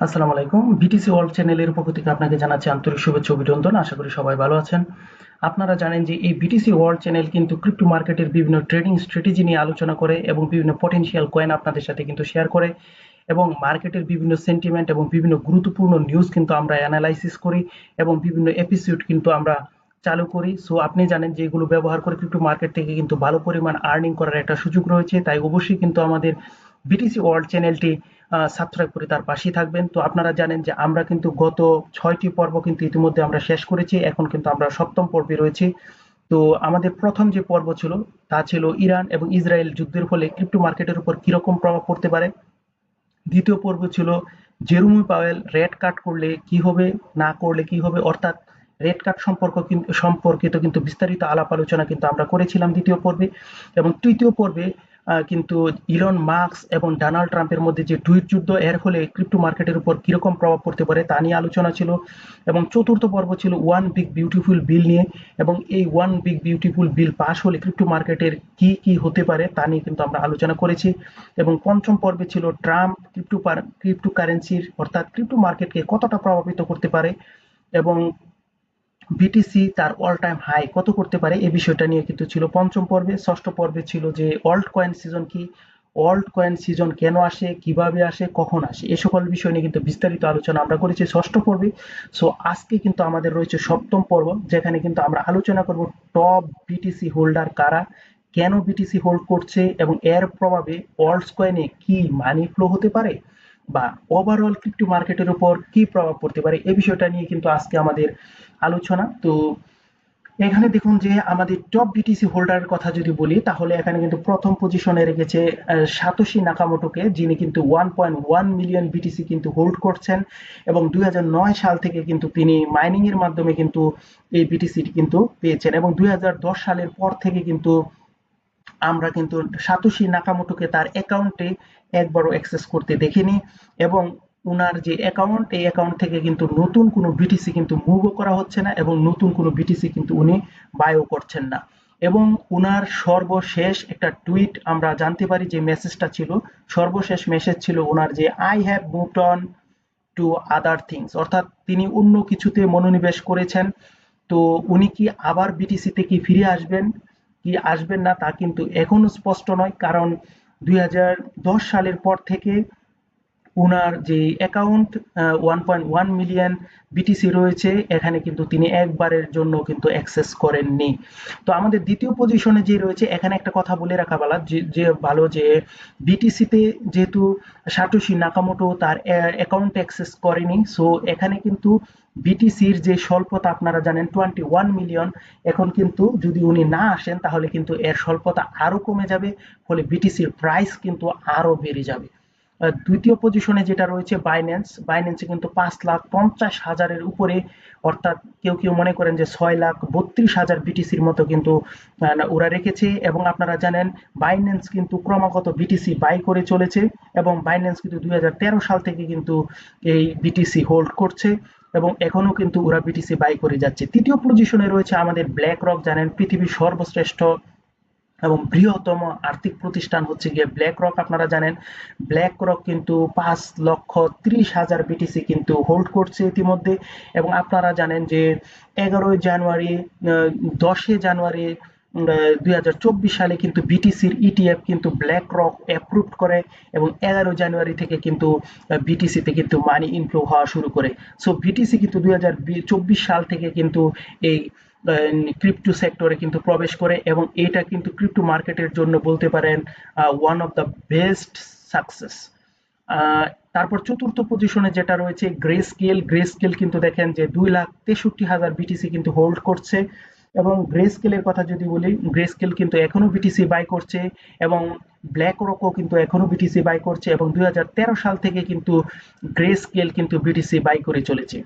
আসসালামু আলাইকুম। BTC world চ্যানেলের পক্ষ থেকে আপনাকে জানাচ্ছি আন্তরিক শুভেচ্ছা ও অভিনন্দন। আশা করি সবাই ভালো আছেন। আপনারা জানেন যে এই বিটিসি ওয়ার্ল্ড চ্যানেল কিন্তু ক্রিপ্টো মার্কেটের বিভিন্ন ট্রেডিং স্ট্র্যাটেজি নিয়ে আলোচনা করে এবং বিভিন্ন পটেনশিয়াল কয়েন আপনাদের সাথে কিন্তু শেয়ার করে এবং মার্কেটের বিভিন্ন সেন্টিমেন্ট এবং বিভিন্ন গুরুত্বপূর্ণ নিউজ কিন্তু আমরা অ্যানালাইসিস করি এবং বিভিন্ন এপিসোড কিন্তু আমরা চালু করি। সো আপনি জানেন যে এগুলো ব্যবহার করে ক্রিপ্টো মার্কেট থেকে কিন্তু ভালো পরিমাণ আর্নিং করার একটা সুযোগ রয়েছে। তাই অবশ্যই কিন্তু আমাদের বিটিসি ওয়ার্ল্ড চ্যানেলটি সাবস্ক্রাইব করে তার পাশেই থাকবেন। তো আপনারা জানেন যে আমরা কিন্তু গত 6টি পর্ব কিন্তু ইতিমধ্যে আমরা শেষ করেছি। এখন কিন্তু আমরা 7ম পর্বে রয়েছি। তো আমাদের প্রথম যে পর্ব ছিল তা ছিল ইরান এবং ইসরায়েল যুদ্ধের ফলে ক্রিপ্টো মার্কেটের উপর কিরকম প্রভাব পড়তে পারে। দ্বিতীয় পর্ব ছিল জেরুমি পাওয়েল রেড কার্ড করলে কি হবে, না করলে কি হবে, অর্থাৎ রেড কার্ড সম্পর্কিত কিন্তু বিস্তারিত আলাপ আলোচনা কিন্তু আমরা করেছিলাম দ্বিতীয় পর্বে। এবং তৃতীয় পর্বে কিন্তু ইলন মাস্ক এবং ডোনাল্ড ট্রাম্পের মধ্যে যে টুইট যুদ্ধ, এর ফলে ক্রিপ্টো মার্কেটের উপর কিরকম প্রভাব পড়তে পারে তা নিয়ে আলোচনা ছিল। এবং চতুর্থ পর্ব ছিল ওয়ান বিগ বিউটিফুল বিল নিয়ে, এবং এই one big beautiful bill pass হলে ক্রিপ্টো মার্কেটের কি কি হতে পারে তা নিয়ে কিন্তু আমরা আলোচনা করেছি। এবং পঞ্চম পর্বে ছিল ট্রাম্প ক্রিপ্টোকারেন্সির অর্থাৎ ক্রিপ্টো মার্কেটকে কতটা প্রভাবিত করতে পারে এবং বিটিসি তার অল টাইম হাই কত করতে পারে, এই বিষয়টা নিয়ে কিন্তু ছিল পঞ্চম পর্বে। ষষ্ঠ পর্বে ছিল যে অল্ট কয়েন সিজন কি, অল্ট কয়েন সিজন কেন আসে, কিভাবে আসে, কখন আসে, এ সকল বিষয় নিয়ে কিন্তু বিস্তারিত আলোচনা আমরা করেছি ষষ্ঠ পর্বে। সো আজকে কিন্তু আমাদের রয়েছে সপ্তম পর্ব, যেখানে কিন্তু আমরা আলোচনা করব টপ বিটিসি হোল্ডার কারা, কেন বিটিসি হোল্ড করছে এবং এর প্রভাবে অল্টস কয়েনে কি মানি ফ্লো হতে পারে বা ওভারঅল ক্রিপ্টো মার্কেটের উপর কি প্রভাব পড়তে পারে, এই বিষয়টা নিয়ে কিন্তু আজকে আমাদের আলোচনা। তো এখানে দেখুন যে আমাদের টপ বিটিসি হোল্ডারের কথা যদি বলি, তাহলে এখানে কিন্তু প্রথম পজিশনে রেখেছে সাতোশি নাকামোটোকে, যিনি কিন্তু 1.1 মিলিয়ন বিটিসি কিন্তু হোল্ড করছেন এবং 2009 সাল থেকে কিন্তু তিনি মাইনিং এর মাধ্যমে কিন্তু এই বিটিসি কিন্তু পেয়েছেন এবং 2010 সালের পর থেকে কিন্তু আমরা কিন্তু সাতোশি নাকামোটোকে তার অ্যাকাউন্টে একবারও অ্যাক্সেস করতে দেখিনি এবং উনার যে অ্যাকাউন্ট, এই অ্যাকাউন্ট থেকে কিন্তু নতুন কোনো বিটিসি কিন্তু মুভও করা হচ্ছে না এবং নতুন কোনো বিটিসি কিন্তু উনি বায়ও করছেন না। এবং উনার সর্বশেষ একটা টুইট আমরা জানতে পারি যে মেসেজটা ছিল, সর্বশেষ মেসেজ ছিল ওনার যে I have moved on to other things, অর্থাৎ তিনি অন্য কিছুতে মনোনিবেশ করেছেন। তো উনি কি আবার বিটিসিতে কি ফিরে আসবেন কি আসবেন না তা কিন্তু এখনো স্পষ্ট নয়, কারণ 2010 সালের পর থেকে উনার যে অ্যাকাউন্ট 1.1 মিলিয়ন বিটিসি রয়েছে, এখানে কিন্তু তিনি একবারের জন্য কিন্তু অ্যাক্সেস করেননি। তো আমাদের দ্বিতীয় পজিশনে যে রয়েছে, এখানে একটা কথা বলে রাখা ভালো যে ভালো যে বিটিসিতে যেহেতু সাটোশি নাকামোটো তার অ্যাকাউন্ট অ্যাক্সেস করেনি, সো এখানে কিন্তু বিটিসির যে স্বল্পতা আপনারা জানেন 21 মিলিয়ন, এখন কিন্তু যদি উনি না আসেন তাহলে কিন্তু এর স্বল্পতা আরো কমে যাবে, ফলে বিটিসির প্রাইস কিন্তু আরো বেড়ে যাবে। দ্বিতীয় পজিশনে যেটা রয়েছে বাইন্যান্সে কিন্তু 5,50,000-এর উপরে, অর্থাৎ কেউ কেউ মনে করেন যে 6,32,000 বিটিসির মতো কিন্তু ওরা রেখেছে। এবং আপনারা জানেন বাইন্যান্স কিন্তু ক্রমাগত বিটিসি বাই করে চলেছে এবং বাইন্যান্স কিন্তু 2013 সাল থেকে কিন্তু এই বিটিসি হোল্ড করছে এবং এখনো কিন্তু ওরা বিটিসি বাই করে যাচ্ছে। তৃতীয় পজিশনে রয়েছে আমাদের ব্ল্যাক রক, জানেন পৃথিবীর সর্বশ্রেষ্ঠ এবং বৃহত্তম আর্থিক প্রতিষ্ঠান হচ্ছে গিয়ে ব্ল্যাক রক। আপনারা জানেন ব্ল্যাক রক কিন্তু 5,30,000 বিটিসি কিন্তু হোল্ড করছে ইতিমধ্যে। এবং আপনারা জানেন যে 11 জানুয়ারি 10 জানুয়ারি 2024 সালে কিন্তু বিটিসির ইটিএফ কিন্তু ব্ল্যাক রক অ্যাপ্রুভ করে এবং 11 জানুয়ারি থেকে কিন্তু বিটিসিতে কিন্তু মানি ইনফ্লো হওয়া শুরু করে। সো বিটিসি কিন্তু 2024 সাল থেকে কিন্তু এই ক্রিপ্টো সেক্টরে কিন্তু প্রবেশ করে এবং এটা কিন্তু ক্রিপ্টো মার্কেটের জন্য বলতে পারেন one of the best success. তারপর চতুর্থ পজিশনে যেটা রয়েছে গ্রে স্কেল কিন্তু দেখেন যে 2,63,000 বিটিসি কিন্তু হোল্ড করছে এবং গ্রে স্কেলের কথা যদি বলি, গ্রে স্কেল কিন্তু এখনো বিটিসি বাই করছে এবং ব্ল্যাক রকও কিন্তু এখনো বিটিসি বাই করছে এবং 2013 সাল থেকে কিন্তু গ্রে স্কেল কিন্তু বিটিসি বাই করে চলেছে।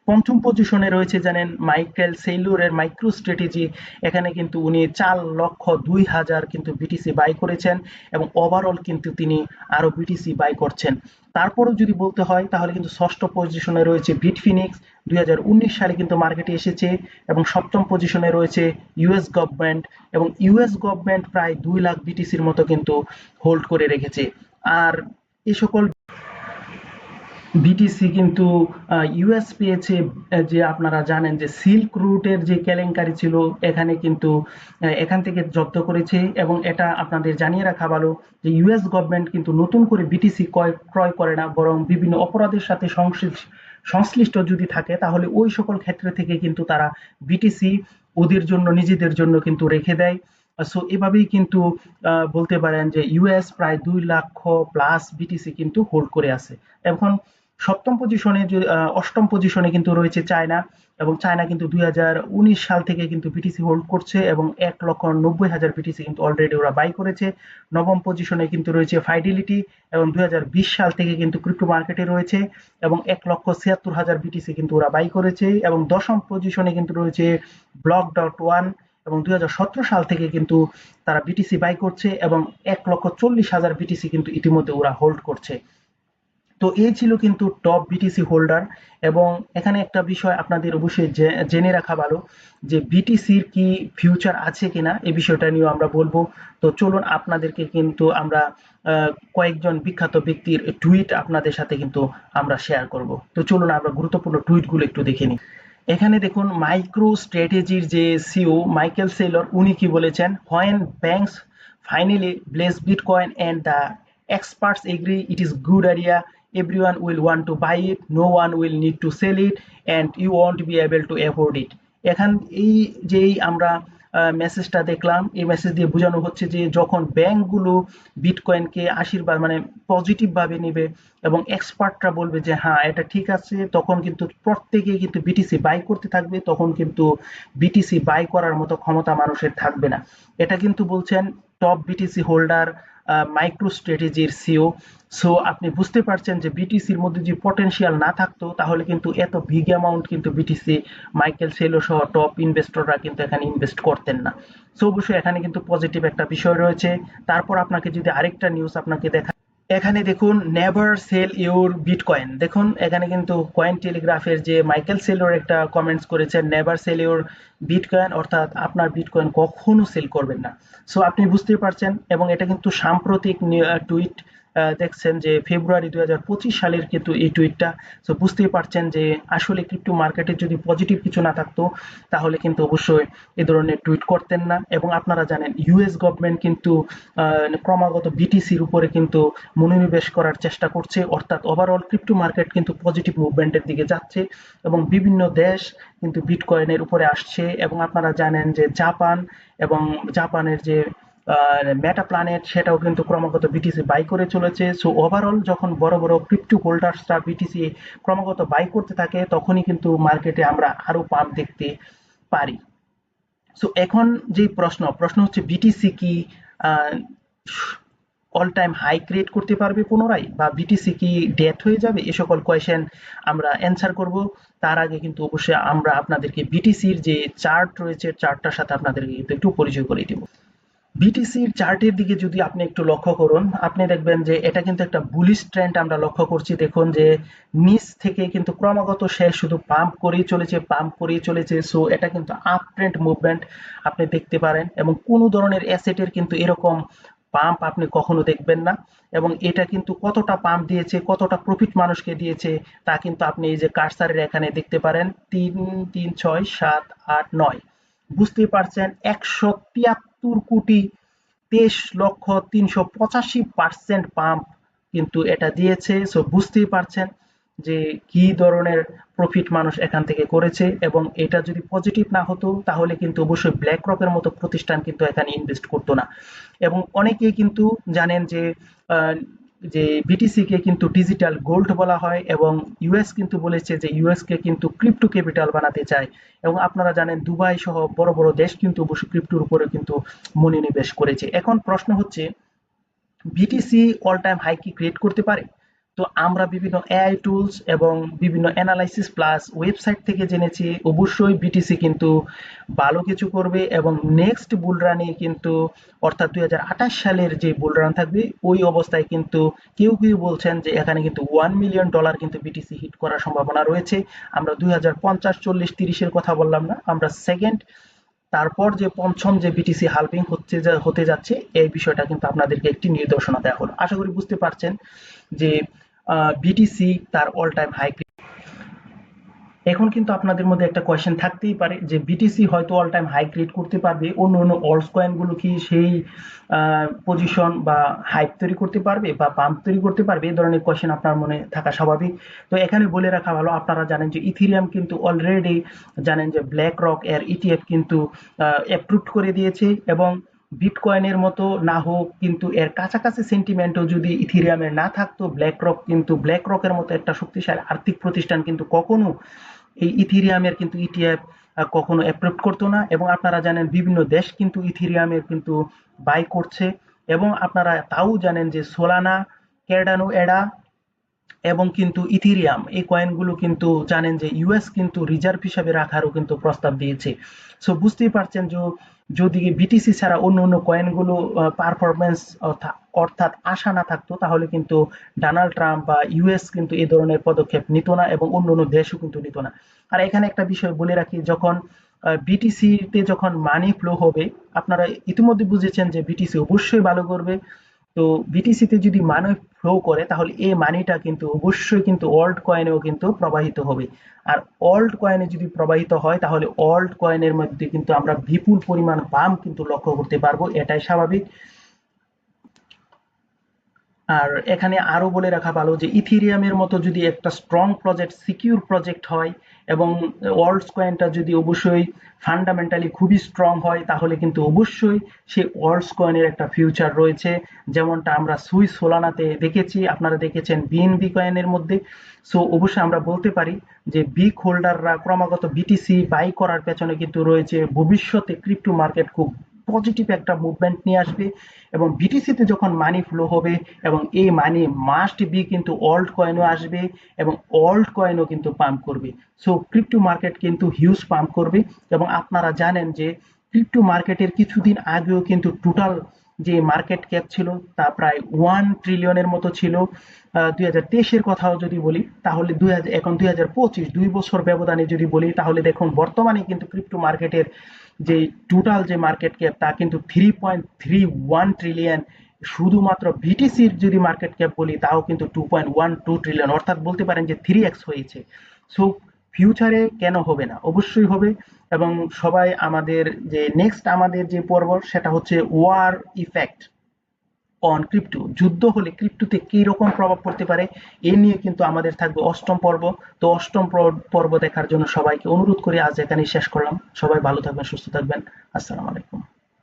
পঞ্চম পজিশনে রয়েছে জানেন মাইকেল সেইলুরের মাইক্রো স্ট্র্যাটেজি, এখানে কিন্তু উনি 4,02,000 কিন্তু বিটিসি বাই করেছেন এবং ওভারঅল কিন্তু তিনি আরো বিটিসি বাই করছেন। তারপরেও যদি বলতে হয় তাহলে কিন্তু ষষ্ঠ পজিশনে রয়েছে বিটফিনিক্স, 2019 সালে কিন্তু মার্কেটে এসেছে এবং সপ্তম পজিশনে রয়েছে ইউএস গভর্নমেন্ট এবং ইউএস গভর্নমেন্ট প্রায় 2 লাখ বিটিসির মতো কিন্তু হোল্ড করে রেখেছে। আর এই সকল বিটিসি কিন্তু ইউএস পেয়েছে, যে আপনারা জানেন যে সিল্ক রুটের যে কেলেঙ্কারি ছিল, এখানে কিন্তু এখান থেকে জব্দ করেছে। এবং এটা আপনাদের জানিয়ে রাখা ভালো যে ইউএস গভর্নমেন্ট কিন্তু নতুন করে বিটিসি ক্রয় করে না, বরং বিভিন্ন অপরাধের সাথে সংশ্লিষ্ট যদি থাকে তাহলে ওই সকল ক্ষেত্র থেকে কিন্তু তারা বিটিসি ওদের জন্য, নিজেদের জন্য কিন্তু রেখে দেয়। সো এভাবেই কিন্তু বলতে পারেন যে ইউএস প্রায় 2 লক্ষ প্লাস বিটিসি কিন্তু হোল্ড করে আছে। এখন সপ্তম পজিশনে, অষ্টম পজিশনে কিন্তু রয়েছে চায়না, এবং চায়না কিন্তু 2019 সাল থেকে কিন্তু বিটিসি হোল্ড করছে, এবং 1,90,000 বিটিসি কিন্তু অলরেডি ওরা বাই করেছে। নবম পজিশনে কিন্তু রয়েছে ফাইডেলিটি, এবং 2020 সাল থেকে কিন্তু ক্রিপ্টো মার্কেটে রয়েছে, এবং 1,76,000 বিটিসি কিন্তু ওরা বাই করেছে। এবং দশম পজিশনে কিন্তু রয়েছে ব্লক.ওয়ান, এবং 2017 সাল থেকে কিন্তু তারা বিটিসি বাই করছে, এবং 1,40,000 বিটিসি কিন্তু ইতিমধ্যে ওরা হোল্ড করছে। তো এই ছিল কিন্তু টপ বিটিসি হোল্ডার। এবং এখানে একটা বিষয় আপনাদের অবশ্যই জেনে রাখা ভালো যে বিটিসির কি ফিউচার আছে কিনা, এই বিষয়টা নিয়েও আমরা বলবো। তো চলুন আপনাদেরকে কিন্তু আমরা কয়েকজন বিখ্যাত ব্যক্তির টুইট আপনাদের সাথে কিন্তু আমরা শেয়ার করব। তো চলুন আমরা গুরুত্বপূর্ণ টুইটগুলো একটু দেখে নিই। এখানে দেখুন মাইক্রো স্ট্র্যাটেজির যে সিও মাইকেল সেলর, উনি কি বলেছেন, when banks finally bless bitcoin and the experts agree it is good idea, everyone will want to buy it, no one will need to sell it, and you won't be able to afford it. এখান এই যেই আমরা মেসেজটা দেখলাম, এই message দিয়ে বোঝানো হচ্ছে যে যখন ব্যাংকগুলো বিটকয়েনকে আশীর্বাদ মানে পজিটিভ ভাবে নেবে, এবং এক্সপার্টরা বলবে যে হ্যাঁ এটা ঠিক আছে, তখন কিন্তু প্রত্যেকেই কিন্তু বিটিসি বাই করতে থাকবে, তখন কিন্তু বিটিসি বাই করার মতো ক্ষমতা মানুষের থাকবে না। এটা কিন্তু বলছেন টপ বিটিসি হোল্ডার মাইক্রো স্ট্র্যাটেজির সিও। সো আপনি বুঝতে পারছেন যে বিটিসির মধ্যে যে পটেনশিয়াল না থাকতো তাহলে কিন্তু এত বিগ অ্যামাউন্ট কিন্তু বিটিসি মাইকেল সেলো সহ টপ ইনভেস্টররা কিন্তু এখানে ইনভেস্ট করতেন না। সো অবশ্যই এখানে কিন্তু পজিটিভ একটা বিষয় রয়েছে। তারপর আপনাকে যদি আরেকটা নিউজ আপনাকে দেখা, এখানে দেখুন নেভার সেল ইউর বিটকয়েন। দেখুন এখানে কিন্তু কয়েন টেলিগ্রাফের যে মাইকেল সেলোর একটা কমেন্টস করেছেন, নেভার সেল ইউর বিটকয়েন, অর্থাৎ আপনার বিটকয়েন কখনো সেল করবেন না। সো আপনি বুঝতে পারছেন, এবং এটা কিন্তু সাম্প্রতিক টুইট, দেখছেন যে ফেব্রুয়ারি 2025 সালের কিন্তু এই টুইটটা। সো বুঝতেই পারছেন যে আসলে ক্রিপ্টো মার্কেটে যদি পজিটিভ কিছু না থাকতো তাহলে কিন্তু অবশ্যই এ ধরনের টুইট করতেন না। এবং আপনারা জানেন ইউএস গভর্নমেন্ট কিন্তু ক্রমাগত বিটিসির উপরে কিন্তু মনোনিবেশ করার চেষ্টা করছে, অর্থাৎ ওভারঅল ক্রিপ্টো মার্কেট কিন্তু পজিটিভ মুভমেন্টের দিকে যাচ্ছে, এবং বিভিন্ন দেশ কিন্তু বিটকয়েনের উপরে আসছে। এবং আপনারা জানেন যে জাপান, এবং জাপানের যে মেটা প্ল্যানেট, সেটাও কিন্তু ক্রমাগত বিটিসি বাই করে চলেছে। সো ওভারঅল যখন বড় বড় ক্রিপ্টো হোল্ডার্সরা বিটিসি ক্রমাগত বাই করতে থাকে তখনই কিন্তু মার্কেটে আমরা আরো পাম্প দেখতে পারি। সো এখন যে প্রশ্ন হচ্ছে বিটিসি কি অল টাইম হাই ক্রিয়েট করতে পারবে পুনরায়, বা বিটিসি কি ডেথ হয়ে যাবে, এ সকল কোয়েশ্চেন আমরা অ্যান্সার করব। তার আগে কিন্তু অবশ্যই আমরা আপনাদেরকে বিটিসির যে চার্ট রয়েছে, চার্টটার সাথে আপনাদেরকে কিন্তু একটু পরিচয় করে দিব। বিটিসির চার্টের দিকে যদি আপনি একটু লক্ষ্য করুন, আপনি দেখবেন যে এটা কিন্তু একটা বুলিশ ট্রেন্ড আমরা লক্ষ্য করছি। দেখুন যে নিচ থেকে কিন্তু ক্রমাগত সে শুধু পাম্প করেই চলেছে, পাম্প করেই চলেছে। সো এটা কিন্তু আপ ট্রেন্ড মুভমেন্ট আপনি দেখতে পারেন, এবং কোনো ধরনের অ্যাসেটের কিন্তু এরকম পাম্প আপনি কখনো দেখবেন না। এবং এটা কিন্তু কতটা পাম্প দিয়েছে, কতটা প্রফিট মানুষকে দিয়েছে, তা কিন্তু আপনি এই যে কার্সারের এখানে দেখতে পারেন, 3, 3, 6, 7, 8, 9। বুঝতেই পারছেন 173,23,385,% পাম্প কিন্তু এটা দিয়েছে। সো বুঝতেই পারছেন যে কি ধরনের প্রফিট মানুষ এখান থেকে করেছে। এবং এটা যদি পজিটিভ না হতো তাহলে কিন্তু অবশ্যই ব্ল্যাক রকের মতো প্রতিষ্ঠান কিন্তু এখানে ইনভেস্ট করতো না। এবং অনেকেই কিন্তু জানেন যে যে বিটিসি কে কিন্তু ডিজিটাল গোল্ড বলা হয়, এবং ইউএস কিন্তু বলেছে যে ইউএস কে কিন্তু ক্রিপ্টো ক্যাপিটাল বানাতে চায়। এবং আপনারা জানেন দুবাই সহ বড় বড় দেশ কিন্তু অবশ্যই ক্রিপ্টোর উপরে কিন্তু মনোনিবেশ করেছে। এখন প্রশ্ন হচ্ছে বিটিসি অল টাইম হাই কি ক্রিয়েট করতে পারে? তো আমরা বিভিন্ন এআই টুলস এবং বিভিন্ন অ্যানালাইসিস প্লাস ওয়েবসাইট থেকে জেনেছি অবশ্যই বিটিসি কিন্তু ভালো কিছু করবে, এবং নেক্সট বুল রানে কিন্তু, অর্থাৎ 2028 সালের যে বুল রান থাকবে ওই অবস্থায় কিন্তু কেউ কেউ বলছেন যে এখানে কিন্তু $1 মিলিয়ন কিন্তু বিটিসি হিট করার সম্ভাবনা রয়েছে। আমরা 2050, 40, 30-এর কথা বললাম না, আমরা সেকেন্ড, তারপর যে পঞ্চম যে বিটিসি হাল্ভিং হতে যাচ্ছে এই বিষয়টা কিন্তু আপনাদেরকে একটি নির্দেশনা দেওয়া হলো। আশা করি বুঝতে পারছেন যে বিটিসি তার অল টাইম হাই। এখন কিন্তু আপনাদের মধ্যে একটা কোয়েশ্চেন থাকতেই পারে যে বিটিসি হয়তো অল টাইম হাই ক্রিয়েট করতে পারবে, অন্য অন্য অল্টস কয়েন গুলো কি সেই পজিশন বা হাইপ তৈরি করতে পারবে বা পাম্প তৈরি করতে পারবে, এই ধরনের কোয়েশ্চেন আপনার মনে থাকা স্বাভাবিক। তো এখানে বলে রাখা ভালো, আপনারা জানেন যে ইথিরিয়াম কিন্তু অলরেডি জানেন যে ব্ল্যাক রক এর ইটিএফ কিন্তু অ্যাপ্রুভড করে দিয়েছে, এবং বিটকয়েনের মতো না হোক কিন্তু এর কাছাকাছি সেন্টিমেন্টও যদি ইথিরিয়ামের না থাকতো, ব্ল্যাক রকের মতো একটা শক্তিশালী আর্থিক প্রতিষ্ঠান কিন্তু কখনো এই ইথিরিয়ামের কিন্তু ইটিএফ কখনো অ্যাপ্রুভ করতো না। এবং আপনারা জানেন বিভিন্ন দেশ কিন্তু ইথিরিয়ামের কিন্তু বাই করছে, এবং আপনারা তাও জানেন যে সোলানা, ক্যারডানো এডা এবং কিন্তু ইথিরিয়াম এই কয়েনগুলো কিন্তু জানেন যে ইউএস কিন্তু রিজার্ভ হিসাবে রাখারও কিন্তু প্রস্তাব দিয়েছে। সো বুঝতেই পারছেন যে যদি বিটিসি ছাড়া অন্য অন্য কয়েনগুলো পারফরমেন্স অর্থাৎ আশা না থাকতো, তাহলে কিন্তু ডোনাল্ড ট্রাম্প বা ইউএস কিন্তু এই ধরনের পদক্ষেপ নিত না, এবং অন্য অন্য দেশও কিন্তু নিত না। আর এখানে একটা বিষয় বলে রাখি, যখন বিটিসিতে যখন মানি ফ্লো হবে, আপনারা ইতিমধ্যে বুঝেছেন যে বিটিসি অবশ্যই ভালো করবে। তো বিটিসিতে যদি মানি ফ্লো করে, তাহলে এই মানিটা কিন্তু অবশ্যই কিন্তু অল্ট কয়েনেও কিন্তু প্রবাহিত হবে। আর অল্ট কয়েনে যদি প্রবাহিত হয়, তাহলে অল্ট কয়েনের মধ্যে কিন্তু আমরা বিপুল পরিমাণ পাম্প কিন্তু লক্ষ্য করতে পারবো, এটাই স্বাভাবিক। আর এখানে আরো বলে রাখা ভালো যে ইথিরিয়ামের মতো যদি একটা স্ট্রং প্রজেক্ট, সিকিউর প্রজেক্ট হয়, এবং ওয়ার্ল্ডস কয়েনটা যদি অবশ্যই ফান্ডামেন্টালি খুবই স্ট্রং হয়, তাহলে কিন্তু অবশ্যই সেই ওয়ার্ল্ডস কয়েনের একটা ফিউচার রয়েছে, যেমনটা আমরা সুইস সোলানাতে দেখেছি, আপনারা দেখেছেন বিএনবি কয়েনের মধ্যে। সো অবশ্যই আমরা বলতে পারি যে বিগ হোল্ডাররা ক্রমাগত বিটিসি বাই করার পেছনে কিন্তু রয়েছে ভবিষ্যতে ক্রিপ্টো মার্কেট খুব পজিটিভ একটা মুভমেন্ট নিয়ে আসবে, এবং বিটিসিতে যখন মানি ফ্লো হবে, এবং এই মানি মাস্ট বি কিন্তু অল্ট কয়েনও আসবে, এবং অল্ট কয়েনও কিন্তু পাম্প করবে। সো ক্রিপ্টো মার্কেট কিন্তু হিউজ পাম্প করবে। এবং আপনারা জানেন যে ক্রিপ্টো মার্কেটের কিছুদিন আগেও কিন্তু টোটাল যে মার্কেট ক্যাপ ছিল তা প্রায় 1 ট্রিলিয়নের মতো ছিল। 2023-এর কথাও যদি বলি, তাহলে এখন 2025, 2 বছর ব্যবধানে যদি বলি, তাহলে দেখুন বর্তমানে কিন্তু ক্রিপ্টো মার্কেটের যে টোটাল যে মার্কেট ক্যাপ তা কিন্তু 3.31 ট্রিলিয়ন। শুধুমাত্র বিটিসির যদি মার্কেট ক্যাপ বলি, তাও কিন্তু 2.12 ট্রিলিয়ন, অর্থাৎ বলতে পারেন যে 3x হয়েছে। সো ফিউচারে কেন হবে না, অবশ্যই হবে। এবং সবাই আমাদের যে নেক্সট আমাদের যে পর্ব, সেটা হচ্ছে ওয়ার ইফেক্ট অন ক্রিপ্টো, যুদ্ধ হলে ক্রিপ্টোতে কি রকম প্রভাব পড়তে পারে, এ নিয়ে কিন্তু আমাদের থাকবে অষ্টম পর্ব। তো অষ্টম পর্ব দেখার জন্য সবাইকে অনুরোধ করে আজ এখানেই শেষ করলাম। সবাই ভালো থাকবেন, সুস্থ থাকবেন। আসসালামু আলাইকুম।